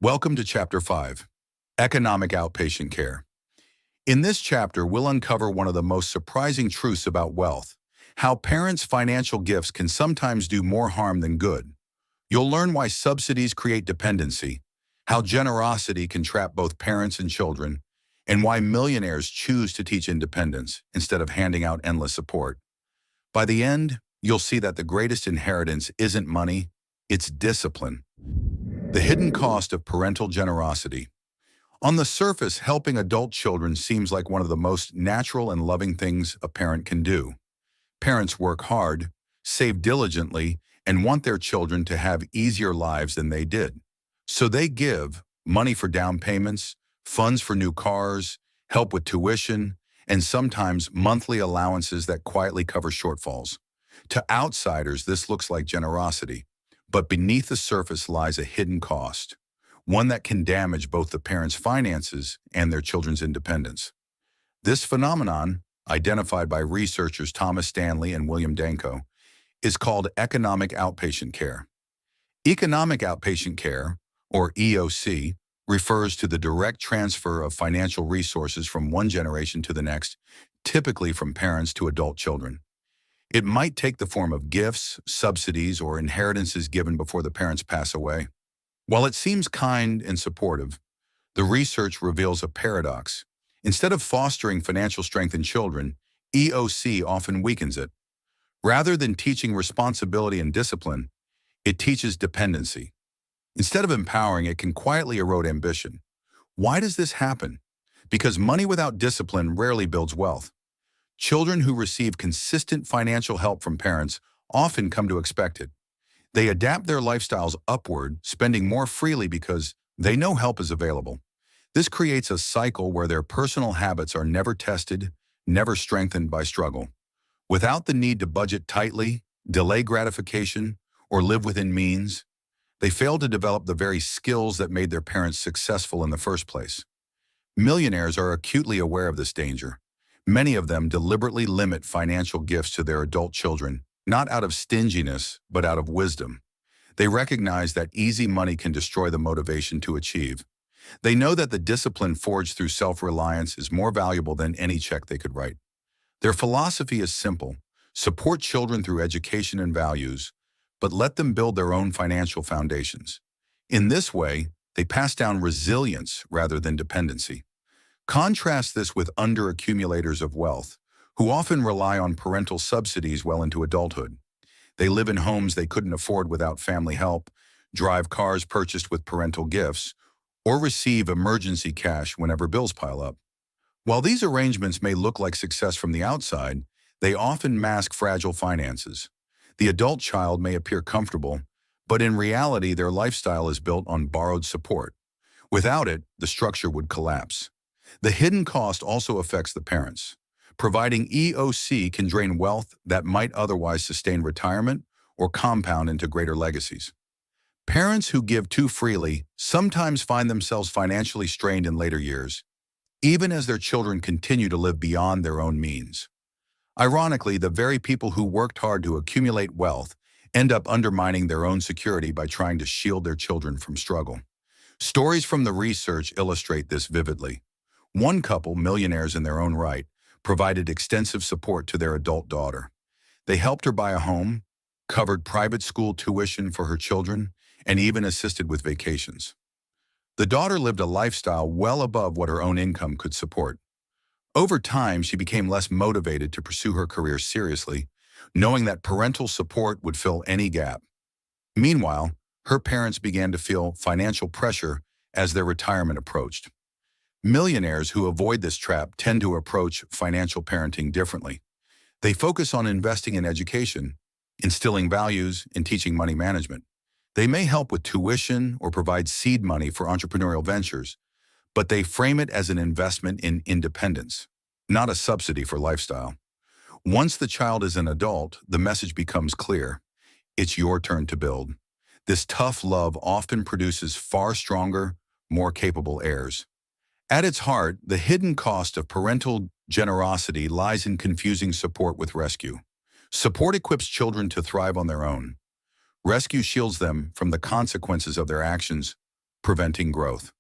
Welcome to Chapter 5, Economic Outpatient Care. In this chapter, we'll uncover one of the most surprising truths about wealth, how parents' financial gifts can sometimes do more harm than good. You'll learn why subsidies create dependency, how generosity can trap both parents and children, and why millionaires choose to teach independence instead of handing out endless support. By the end, you'll see that the greatest inheritance isn't money, it's discipline. The hidden cost of parental generosity. On the surface, helping adult children seems like one of the most natural and loving things a parent can do. Parents work hard, save diligently, and want their children to have easier lives than they did. So they give money for down payments, funds for new cars, help with tuition, and sometimes monthly allowances that quietly cover shortfalls. To outsiders, this looks like generosity. But beneath the surface lies a hidden cost, one that can damage both the parents' finances and their children's independence. This phenomenon, identified by researchers Thomas Stanley and William Danko, is called economic outpatient care. Economic outpatient care, or EOC, refers to the direct transfer of financial resources from one generation to the next, typically from parents to adult children. It might take the form of gifts, subsidies, or inheritances given before the parents pass away. While it seems kind and supportive, the research reveals a paradox. Instead of fostering financial strength in children, EOC often weakens it. Rather than teaching responsibility and discipline, it teaches dependency. Instead of empowering, it can quietly erode ambition. Why does this happen? Because money without discipline rarely builds wealth. Children who receive consistent financial help from parents often come to expect it. They adapt their lifestyles upward, spending more freely because they know help is available. This creates a cycle where their personal habits are never tested, never strengthened by struggle. Without the need to budget tightly, delay gratification, or live within means, they fail to develop the very skills that made their parents successful in the first place. Millionaires are acutely aware of this danger. Many of them deliberately limit financial gifts to their adult children, not out of stinginess, but out of wisdom. They recognize that easy money can destroy the motivation to achieve. They know that the discipline forged through self-reliance is more valuable than any check they could write. Their philosophy is simple: support children through education and values, but let them build their own financial foundations. In this way, they pass down resilience rather than dependency. Contrast this with underaccumulators of wealth, who often rely on parental subsidies well into adulthood. They live in homes they couldn't afford without family help, drive cars purchased with parental gifts, or receive emergency cash whenever bills pile up. While these arrangements may look like success from the outside, they often mask fragile finances. The adult child may appear comfortable, but in reality their lifestyle is built on borrowed support. Without it, the structure would collapse. The hidden cost also affects the parents. Providing EOC can drain wealth that might otherwise sustain retirement or compound into greater legacies. Parents who give too freely sometimes find themselves financially strained in later years, even as their children continue to live beyond their own means. Ironically, the very people who worked hard to accumulate wealth end up undermining their own security by trying to shield their children from struggle. Stories from the research illustrate this vividly. One couple, millionaires in their own right, provided extensive support to their adult daughter. They helped her buy a home, covered private school tuition for her children, and even assisted with vacations. The daughter lived a lifestyle well above what her own income could support. Over time, she became less motivated to pursue her career seriously, knowing that parental support would fill any gap. Meanwhile, her parents began to feel financial pressure as their retirement approached. Millionaires who avoid this trap tend to approach financial parenting differently. They focus on investing in education, instilling values, and teaching money management. They may help with tuition or provide seed money for entrepreneurial ventures, but they frame it as an investment in independence, not a subsidy for lifestyle. Once the child is an adult, the message becomes clear: it's your turn to build. This tough love often produces far stronger, more capable heirs. At its heart, the hidden cost of parental generosity lies in confusing support with rescue. Support equips children to thrive on their own. Rescue shields them from the consequences of their actions, preventing growth.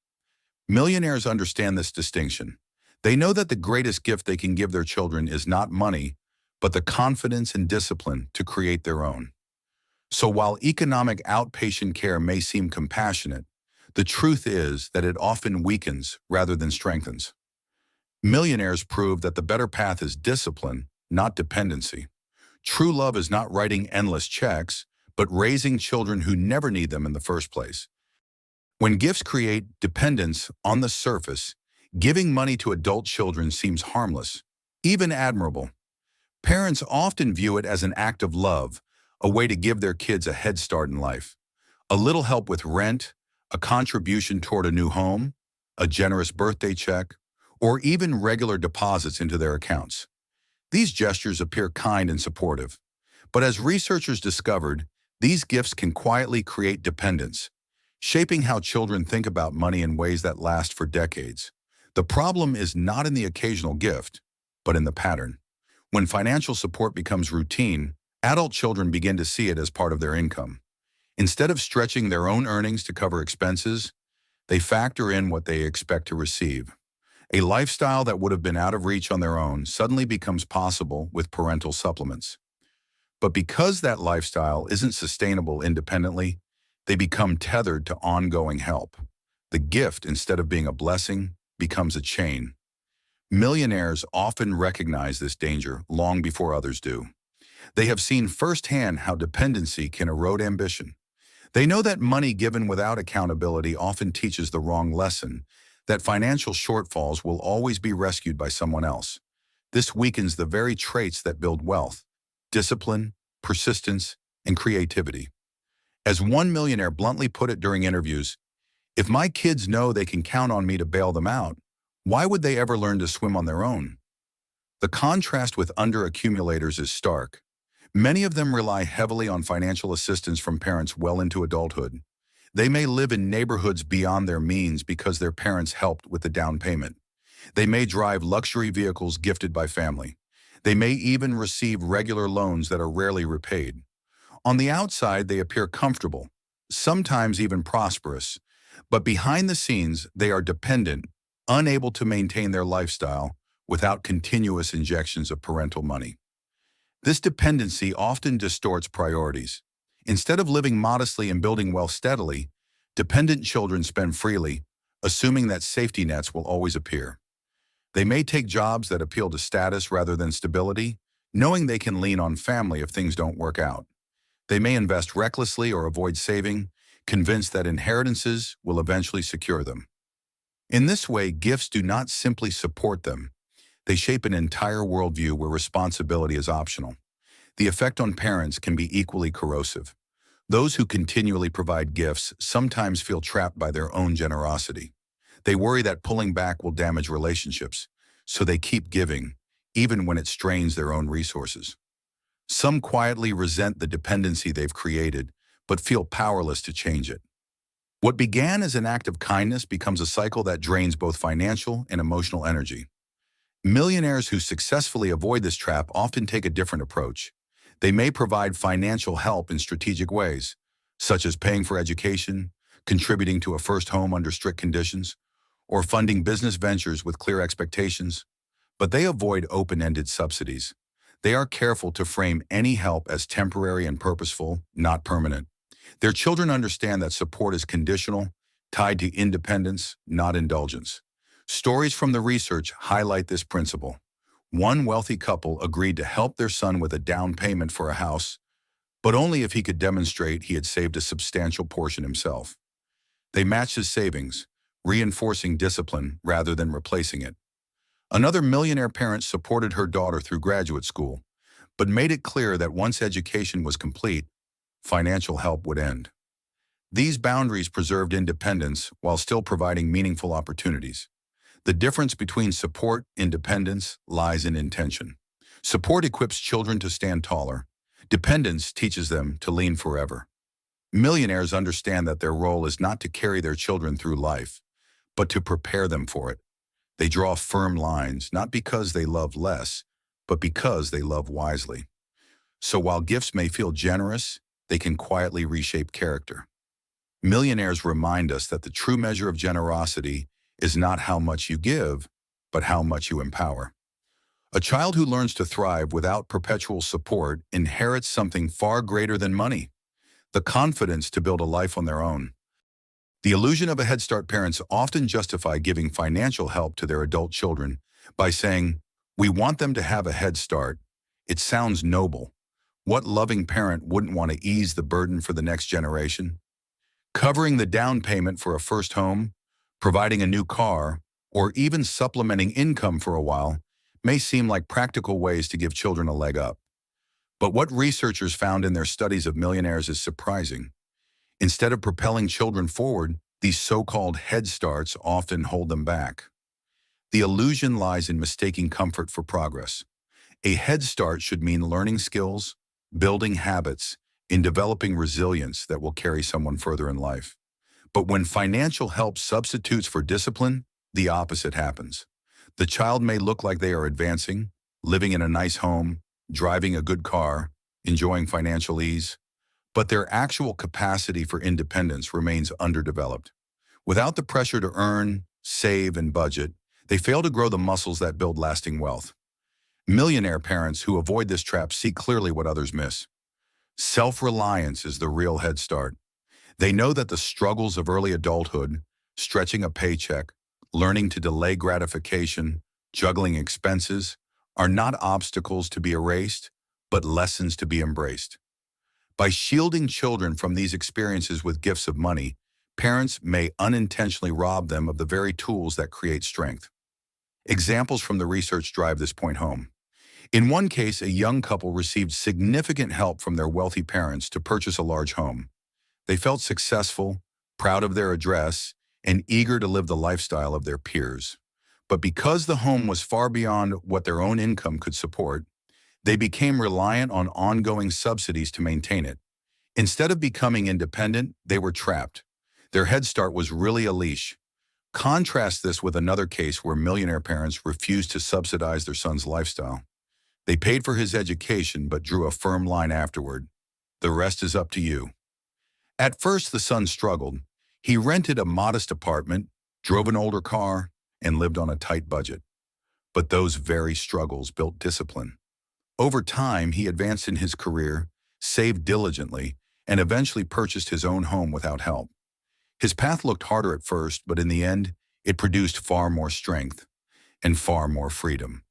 Millionaires understand this distinction. They know that the greatest gift they can give their children is not money, but the confidence and discipline to create their own. So while economic outpatient care may seem compassionate, the truth is that it often weakens rather than strengthens. Millionaires prove that the better path is discipline, not dependency. True love is not writing endless checks, but raising children who never need them in the first place. When gifts create dependence on the surface, giving money to adult children seems harmless, even admirable. Parents often view it as an act of love, a way to give their kids a head start in life. A little help with rent, a contribution toward a new home, a generous birthday check, or even regular deposits into their accounts. These gestures appear kind and supportive. But as researchers discovered, these gifts can quietly create dependence, shaping how children think about money in ways that last for decades. The problem is not in the occasional gift, but in the pattern. When financial support becomes routine, adult children begin to see it as part of their income. Instead of stretching their own earnings to cover expenses, they factor in what they expect to receive. A lifestyle that would have been out of reach on their own suddenly becomes possible with parental supplements. But because that lifestyle isn't sustainable independently, they become tethered to ongoing help. The gift, instead of being a blessing, becomes a chain. Millionaires often recognize this danger long before others do. They have seen firsthand how dependency can erode ambition. They know that money given without accountability often teaches the wrong lesson, that financial shortfalls will always be rescued by someone else. This weakens the very traits that build wealth: discipline, persistence, and creativity. As one millionaire bluntly put it during interviews, "If my kids know they can count on me to bail them out, why would they ever learn to swim on their own?" The contrast with underaccumulators is stark. Many of them rely heavily on financial assistance from parents well into adulthood. They may live in neighborhoods beyond their means because their parents helped with the down payment. They may drive luxury vehicles gifted by family. They may even receive regular loans that are rarely repaid. On the outside, they appear comfortable, sometimes even prosperous, but behind the scenes, they are dependent, unable to maintain their lifestyle without continuous injections of parental money. This dependency often distorts priorities. Instead of living modestly and building wealth steadily, dependent children spend freely, assuming that safety nets will always appear. They may take jobs that appeal to status rather than stability, knowing they can lean on family if things don't work out. They may invest recklessly or avoid saving, convinced that inheritances will eventually secure them. In this way, gifts do not simply support them. They shape an entire worldview where responsibility is optional. The effect on parents can be equally corrosive. Those who continually provide gifts sometimes feel trapped by their own generosity. They worry that pulling back will damage relationships, so they keep giving, even when it strains their own resources. Some quietly resent the dependency they've created, but feel powerless to change it. What began as an act of kindness becomes a cycle that drains both financial and emotional energy. Millionaires who successfully avoid this trap often take a different approach. They may provide financial help in strategic ways, such as paying for education, contributing to a first home under strict conditions, or funding business ventures with clear expectations. But they avoid open-ended subsidies. They are careful to frame any help as temporary and purposeful, not permanent. Their children understand that support is conditional, tied to independence, not indulgence. Stories from the research highlight this principle. One wealthy couple agreed to help their son with a down payment for a house, but only if he could demonstrate he had saved a substantial portion himself. They matched his savings, reinforcing discipline rather than replacing it. Another millionaire parent supported her daughter through graduate school, but made it clear that once education was complete, financial help would end. These boundaries preserved independence while still providing meaningful opportunities. The difference between support and dependence lies in intention. Support equips children to stand taller. Dependence teaches them to lean forever. Millionaires understand that their role is not to carry their children through life, but to prepare them for it. They draw firm lines, not because they love less, but because they love wisely. So while gifts may feel generous, they can quietly reshape character. Millionaires remind us that the true measure of generosity is not how much you give, but how much you empower. A child who learns to thrive without perpetual support inherits something far greater than money, the confidence to build a life on their own. The illusion of a Head Start parents often justify giving financial help to their adult children by saying, "We want them to have a head start." It sounds noble. What loving parent wouldn't want to ease the burden for the next generation? Covering the down payment for a first home, providing a new car, or even supplementing income for a while may seem like practical ways to give children a leg up. But what researchers found in their studies of millionaires is surprising. Instead of propelling children forward, these so-called head starts often hold them back. The illusion lies in mistaking comfort for progress. A head start should mean learning skills, building habits, and developing resilience that will carry someone further in life. But when financial help substitutes for discipline, the opposite happens. The child may look like they are advancing, living in a nice home, driving a good car, enjoying financial ease, but their actual capacity for independence remains underdeveloped. Without the pressure to earn, save, and budget, they fail to grow the muscles that build lasting wealth. Millionaire parents who avoid this trap see clearly what others miss. Self-reliance is the real head start. They know that the struggles of early adulthood, stretching a paycheck, learning to delay gratification, juggling expenses, are not obstacles to be erased, but lessons to be embraced. By shielding children from these experiences with gifts of money, parents may unintentionally rob them of the very tools that create strength. Examples from the research drive this point home. In one case, a young couple received significant help from their wealthy parents to purchase a large home. They felt successful, proud of their address, and eager to live the lifestyle of their peers. But because the home was far beyond what their own income could support, they became reliant on ongoing subsidies to maintain it. Instead of becoming independent, they were trapped. Their head start was really a leash. Contrast this with another case where millionaire parents refused to subsidize their son's lifestyle. They paid for his education but drew a firm line afterward. The rest is up to you. At first, the son struggled. He rented a modest apartment, drove an older car, and lived on a tight budget. But those very struggles built discipline. Over time, he advanced in his career, saved diligently, and eventually purchased his own home without help. His path looked harder at first, but in the end, it produced far more strength and far more freedom.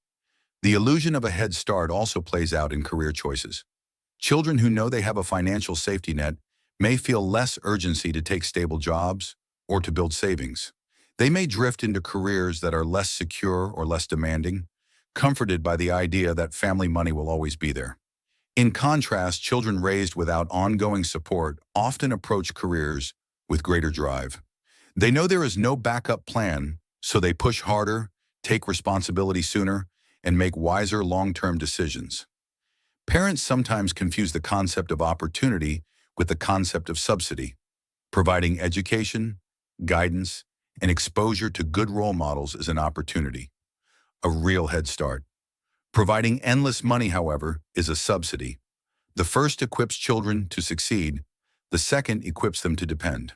The illusion of a head start also plays out in career choices. Children who know they have a financial safety net may feel less urgency to take stable jobs or to build savings. They may drift into careers that are less secure or less demanding, comforted by the idea that family money will always be there. In contrast, children raised without ongoing support often approach careers with greater drive. They know there is no backup plan, so they push harder, take responsibility sooner, and make wiser long-term decisions. Parents sometimes confuse the concept of opportunity with the concept of subsidy. Providing education, guidance, and exposure to good role models is an opportunity, a real head start. Providing endless money, however, is a subsidy. The first equips children to succeed, the second equips them to depend.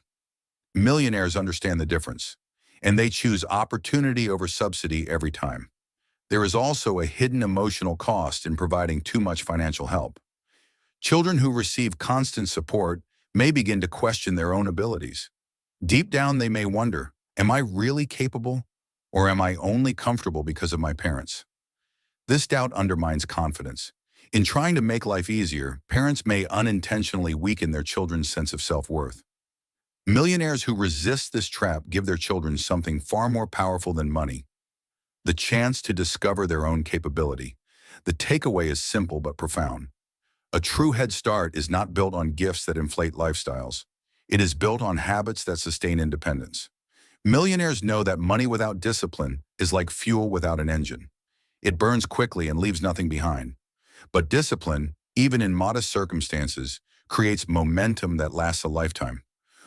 Millionaires understand the difference, and they choose opportunity over subsidy every time. There is also a hidden emotional cost in providing too much financial help. Children who receive constant support may begin to question their own abilities. Deep down, they may wonder, am I really capable, or am I only comfortable because of my parents? This doubt undermines confidence. In trying to make life easier, parents may unintentionally weaken their children's sense of self-worth. Millionaires who resist this trap give their children something far more powerful than money: the chance to discover their own capability. The takeaway is simple but profound. A true head start is not built on gifts that inflate lifestyles. It is built on habits that sustain independence. Millionaires know that money without discipline is like fuel without an engine. It burns quickly and leaves nothing behind. But discipline, even in modest circumstances, creates momentum that lasts a lifetime.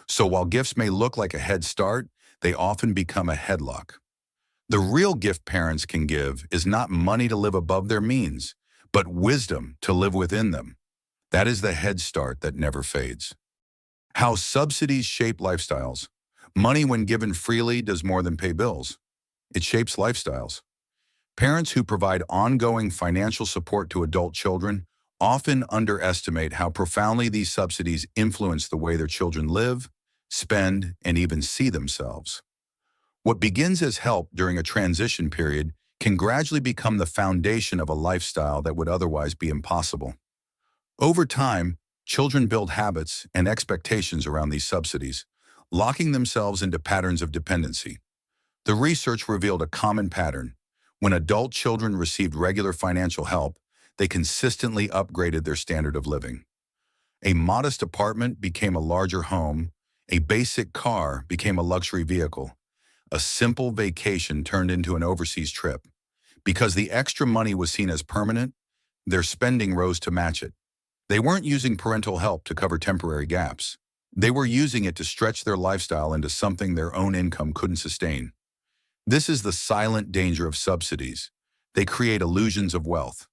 So while gifts may look like a head start, they often become a headlock. The real gift parents can give is not money to live above their means, but wisdom to live within them. That is the head start that never fades. How subsidies shape lifestyles. Money, when given freely, does more than pay bills. It shapes lifestyles. Parents who provide ongoing financial support to adult children often underestimate how profoundly these subsidies influence the way their children live, spend, and even see themselves. What begins as help during a transition period can gradually become the foundation of a lifestyle that would otherwise be impossible. Over time, children build habits and expectations around these subsidies, locking themselves into patterns of dependency. The research revealed a common pattern. When adult children received regular financial help, they consistently upgraded their standard of living. A modest apartment became a larger home, a basic car became a luxury vehicle, a simple vacation turned into an overseas trip. Because the extra money was seen as permanent, their spending rose to match it. They weren't using parental help to cover temporary gaps. They were using it to stretch their lifestyle into something their own income couldn't sustain. This is the silent danger of subsidies. They create illusions of wealth.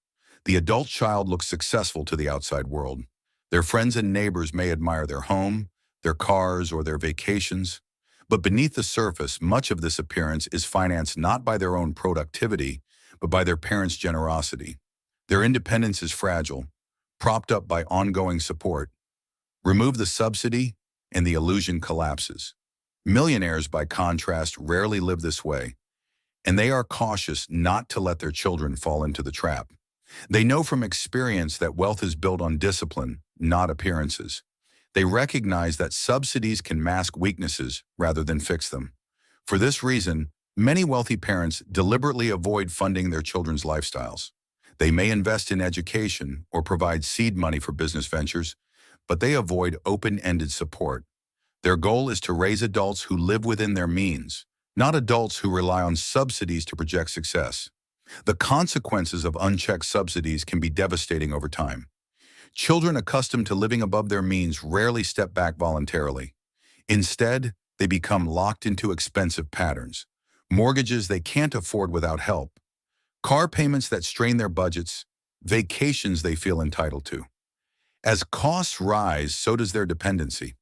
The adult child looks successful to the outside world. Their friends and neighbors may admire their home, their cars, or their vacations. But beneath the surface, much of this appearance is financed not by their own productivity, but by their parents' generosity. Their independence is fragile, propped up by ongoing support. Remove the subsidy, and the illusion collapses. Millionaires, by contrast, rarely live this way, and they are cautious not to let their children fall into the trap. They know from experience that wealth is built on discipline, not appearances. They recognize that subsidies can mask weaknesses rather than fix them. For this reason, many wealthy parents deliberately avoid funding their children's lifestyles. They may invest in education or provide seed money for business ventures, but they avoid open-ended support. Their goal is to raise adults who live within their means, not adults who rely on subsidies to project success. The consequences of unchecked subsidies can be devastating over time. Children accustomed to living above their means rarely step back voluntarily. Instead, they become locked into expensive patterns, mortgages they can't afford without help, car payments that strain their budgets, vacations they feel entitled to. As costs rise, so does their dependency.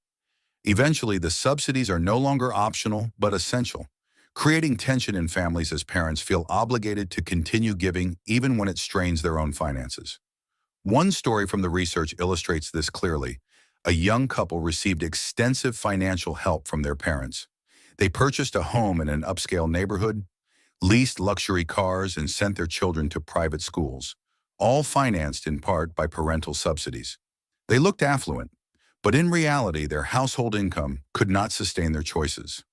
Eventually, the subsidies are no longer optional but essential, creating tension in families as parents feel obligated to continue giving even when it strains their own finances. One story from the research illustrates this clearly. A young couple received extensive financial help from their parents. They purchased a home in an upscale neighborhood, leased luxury cars, and sent their children to private schools, all financed in part by parental subsidies. They looked affluent, but in reality, their household income could not sustain their choices.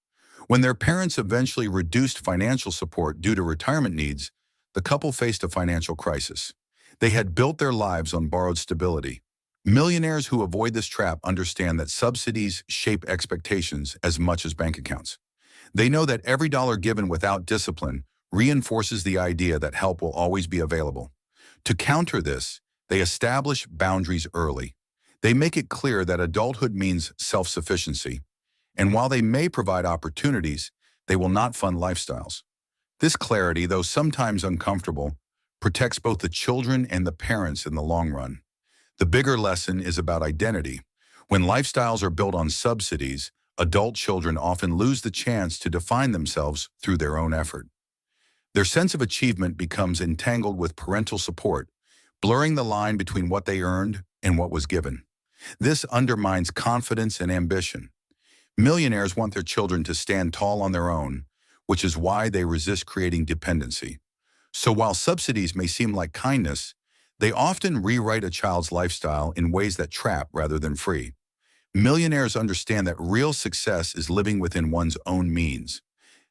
When their parents eventually reduced financial support due to retirement needs, the couple faced a financial crisis. They had built their lives on borrowed stability. Millionaires who avoid this trap understand that subsidies shape expectations as much as bank accounts. They know that every dollar given without discipline reinforces the idea that help will always be available. To counter this, they establish boundaries early. They make it clear that adulthood means self-sufficiency, and while they may provide opportunities, they will not fund lifestyles. This clarity, though sometimes uncomfortable, protects both the children and the parents in the long run. The bigger lesson is about identity. When lifestyles are built on subsidies, adult children often lose the chance to define themselves through their own effort. Their sense of achievement becomes entangled with parental support, blurring the line between what they earned and what was given. This undermines confidence and ambition. Millionaires want their children to stand tall on their own, which is why they resist creating dependency. So while subsidies may seem like kindness, they often rewrite a child's lifestyle in ways that trap rather than free. Millionaires understand that real success is living within one's own means.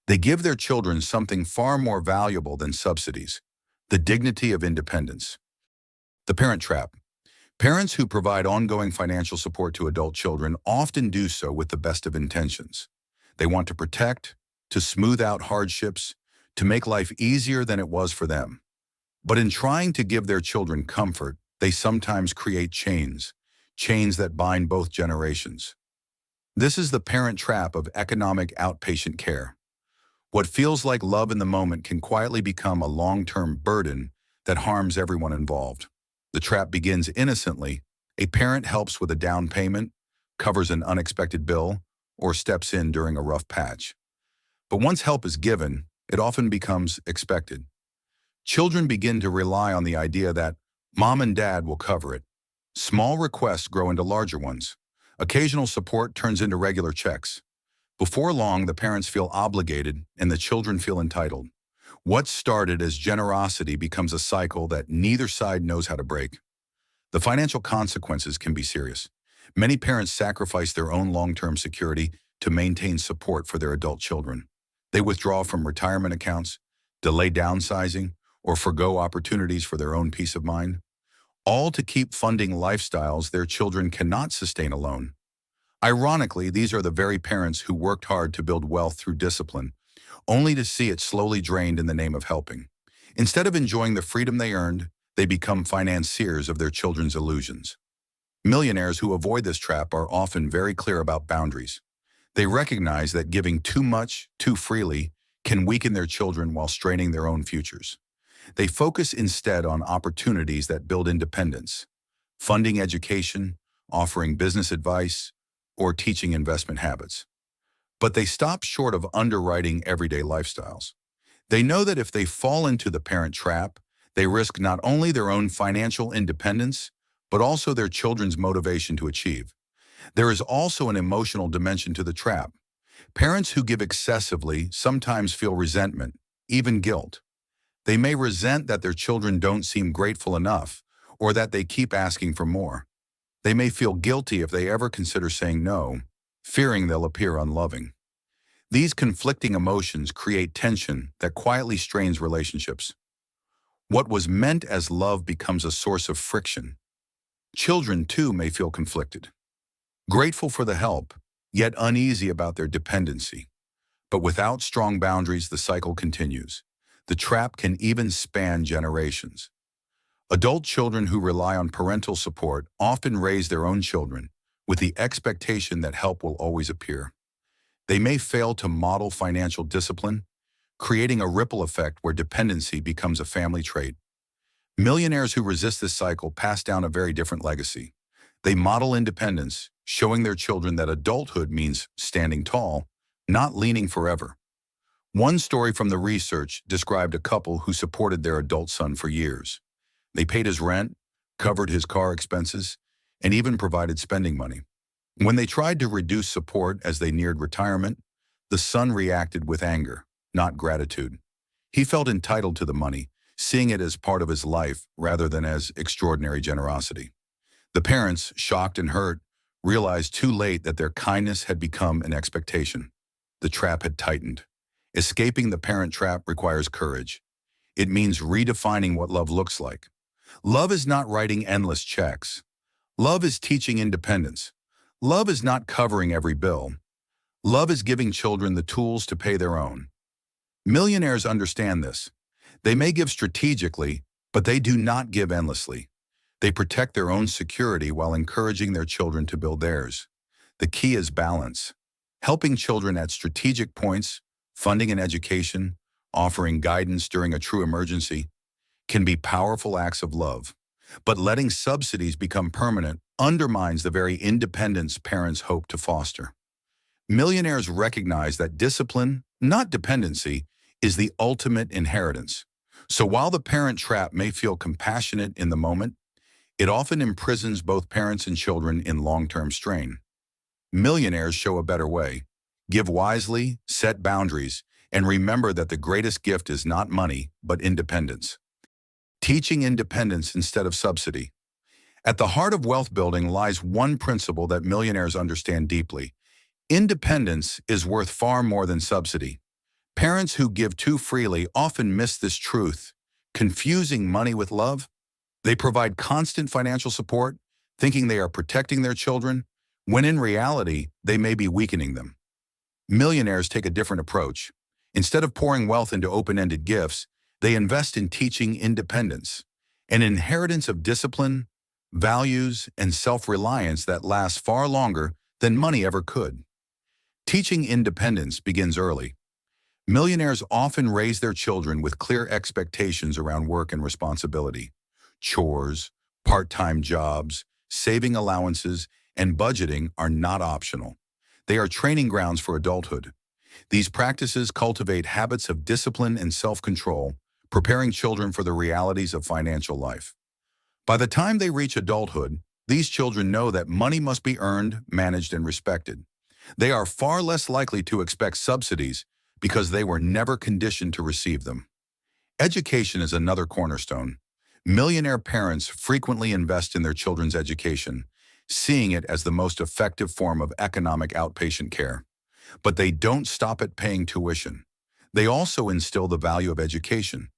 They give their children something far more valuable than subsidies: the dignity of independence. The parent trap. Parents who provide ongoing financial support to adult children often do so with the best of intentions. They want to protect, to smooth out hardships, to make life easier than it was for them. But in trying to give their children comfort, they sometimes create chains that bind both generations. This is the parent trap of economic outpatient care. What feels like love in the moment can quietly become a long-term burden that harms everyone involved. The trap begins innocently. A parent helps with a down payment, covers an unexpected bill, or steps in during a rough patch. But once help is given, it often becomes expected. Children begin to rely on the idea that mom and dad will cover it. Small requests grow into larger ones. Occasional support turns into regular checks. Before long, the parents feel obligated and the children feel entitled. What started as generosity becomes a cycle that neither side knows how to break. The financial consequences can be serious. Many parents sacrifice their own long-term security to maintain support for their adult children. They withdraw from retirement accounts, delay downsizing, or forgo opportunities for their own peace of mind, all to keep funding lifestyles their children cannot sustain alone. Ironically, these are the very parents who worked hard to build wealth through discipline, only to see it slowly drained in the name of helping. Instead of enjoying the freedom they earned, they become financiers of their children's illusions. Millionaires who avoid this trap are often very clear about boundaries. They recognize that giving too much, too freely, can weaken their children while straining their own futures. They focus instead on opportunities that build independence, funding education, offering business advice, or teaching investment habits. But they stop short of underwriting everyday lifestyles. They know that if they fall into the parent trap, they risk not only their own financial independence, but also their children's motivation to achieve. There is also an emotional dimension to the trap. Parents who give excessively sometimes feel resentment, even guilt. They may resent that their children don't seem grateful enough, or that they keep asking for more. They may feel guilty if they ever consider saying no, fearing they'll appear unloving. These conflicting emotions create tension that quietly strains relationships. What was meant as love becomes a source of friction. Children, too, may feel conflicted. Grateful for the help, yet uneasy about their dependency. But without strong boundaries, the cycle continues. The trap can even span generations. Adult children who rely on parental support often raise their own children with the expectation that help will always appear. They may fail to model financial discipline, creating a ripple effect where dependency becomes a family trait. Millionaires who resist this cycle pass down a very different legacy. They model independence, showing their children that adulthood means standing tall, not leaning forever. One story from the research described a couple who supported their adult son for years. They paid his rent, covered his car expenses, and even provided spending money. When they tried to reduce support as they neared retirement, the son reacted with anger, not gratitude. He felt entitled to the money, seeing it as part of his life rather than as extraordinary generosity. The parents, shocked and hurt, realized too late that their kindness had become an expectation. The trap had tightened. Escaping the parent trap requires courage. It means redefining what love looks like. Love is not writing endless checks. Love is teaching independence. Love is not covering every bill. Love is giving children the tools to pay their own. Millionaires understand this. They may give strategically, but they do not give endlessly. They protect their own security while encouraging their children to build theirs. The key is balance. Helping children at strategic points, funding an education, offering guidance during a true emergency, can be powerful acts of love. But letting subsidies become permanent undermines the very independence parents hope to foster. Millionaires recognize that discipline, not dependency, is the ultimate inheritance. So while the parent trap may feel compassionate in the moment, it often imprisons both parents and children in long-term strain. Millionaires show a better way. Give wisely, set boundaries, and remember that the greatest gift is not money, but independence. Teaching independence instead of subsidy. At the heart of wealth building lies one principle that millionaires understand deeply. Independence is worth far more than subsidy. Parents who give too freely often miss this truth, confusing money with love. They provide constant financial support, thinking they are protecting their children, when in reality, they may be weakening them. Millionaires take a different approach. Instead of pouring wealth into open-ended gifts, they invest in teaching independence, an inheritance of discipline, values, and self-reliance that lasts far longer than money ever could. Teaching independence begins early. Millionaires often raise their children with clear expectations around work and responsibility. Chores, part-time jobs, saving allowances, and budgeting are not optional. They are training grounds for adulthood. These practices cultivate habits of discipline and self-control, preparing children for the realities of financial life. By the time they reach adulthood, these children know that money must be earned, managed, and respected. They are far less likely to expect subsidies because they were never conditioned to receive them. Education is another cornerstone. Millionaire parents frequently invest in their children's education, seeing it as the most effective form of economic outpatient care. But they don't stop at paying tuition. They also instill the value of education,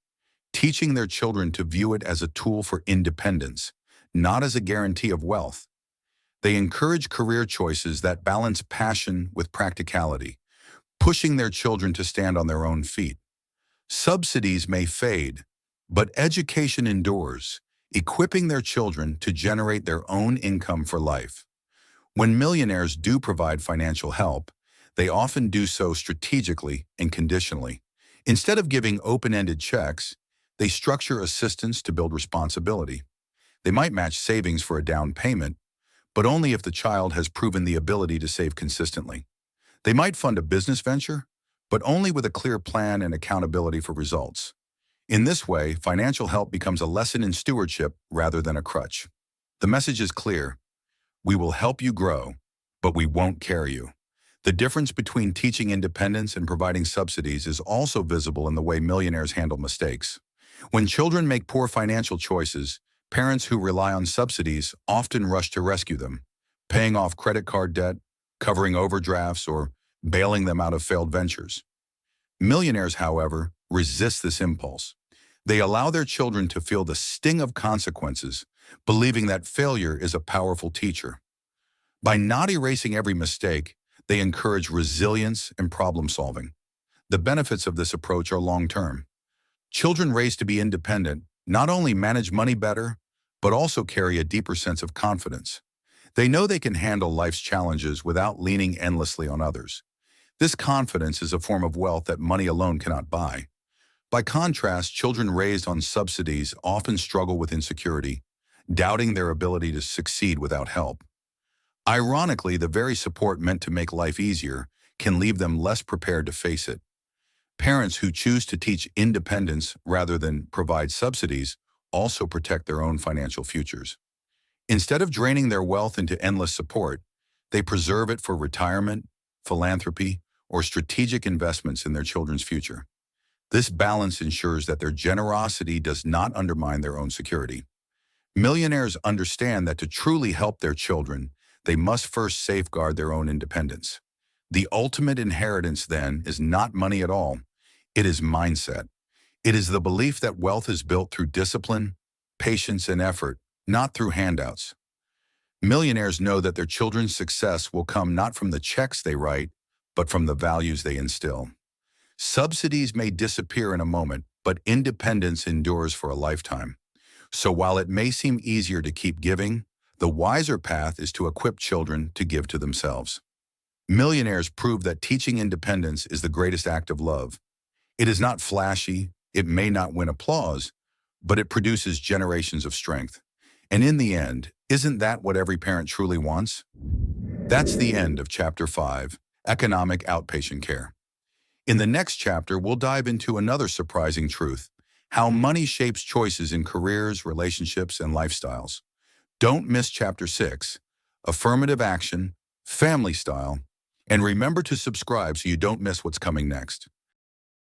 teaching their children to view it as a tool for independence, not as a guarantee of wealth. They encourage career choices that balance passion with practicality, pushing their children to stand on their own feet. Subsidies may fade, but education endures, equipping their children to generate their own income for life. When millionaires do provide financial help, they often do so strategically and conditionally. Instead of giving open-ended checks, they structure assistance to build responsibility. They might match savings for a down payment, but only if the child has proven the ability to save consistently. They might fund a business venture, but only with a clear plan and accountability for results. In this way, financial help becomes a lesson in stewardship rather than a crutch. The message is clear. We will help you grow, but we won't carry you. The difference between teaching independence and providing subsidies is also visible in the way millionaires handle mistakes. When children make poor financial choices, parents who rely on subsidies often rush to rescue them, paying off credit card debt, covering overdrafts, or bailing them out of failed ventures. Millionaires, however, resist this impulse. They allow their children to feel the sting of consequences, believing that failure is a powerful teacher. By not erasing every mistake, they encourage resilience and problem-solving. The benefits of this approach are long-term. Children raised to be independent not only manage money better, but also carry a deeper sense of confidence. They know they can handle life's challenges without leaning endlessly on others. This confidence is a form of wealth that money alone cannot buy. By contrast, children raised on subsidies often struggle with insecurity, doubting their ability to succeed without help. Ironically, the very support meant to make life easier can leave them less prepared to face it. Parents who choose to teach independence rather than provide subsidies also protect their own financial futures. Instead of draining their wealth into endless support, they preserve it for retirement, philanthropy, or strategic investments in their children's future. This balance ensures that their generosity does not undermine their own security. Millionaires understand that to truly help their children, they must first safeguard their own independence. The ultimate inheritance, then, is not money at all. It is mindset. It is the belief that wealth is built through discipline, patience, and effort, not through handouts. Millionaires know that their children's success will come not from the checks they write, but from the values they instill. Subsidies may disappear in a moment, but independence endures for a lifetime. So while it may seem easier to keep giving, the wiser path is to equip children to give to themselves. Millionaires prove that teaching independence is the greatest act of love. It is not flashy, it may not win applause, but it produces generations of strength. And in the end, isn't that what every parent truly wants? That's the end of Chapter 5, Economic Outpatient Care. In the next chapter, we'll dive into another surprising truth: how money shapes choices in careers, relationships, and lifestyles. Don't miss Chapter 6, Affirmative Action, Family Style, and remember to subscribe so you don't miss what's coming next.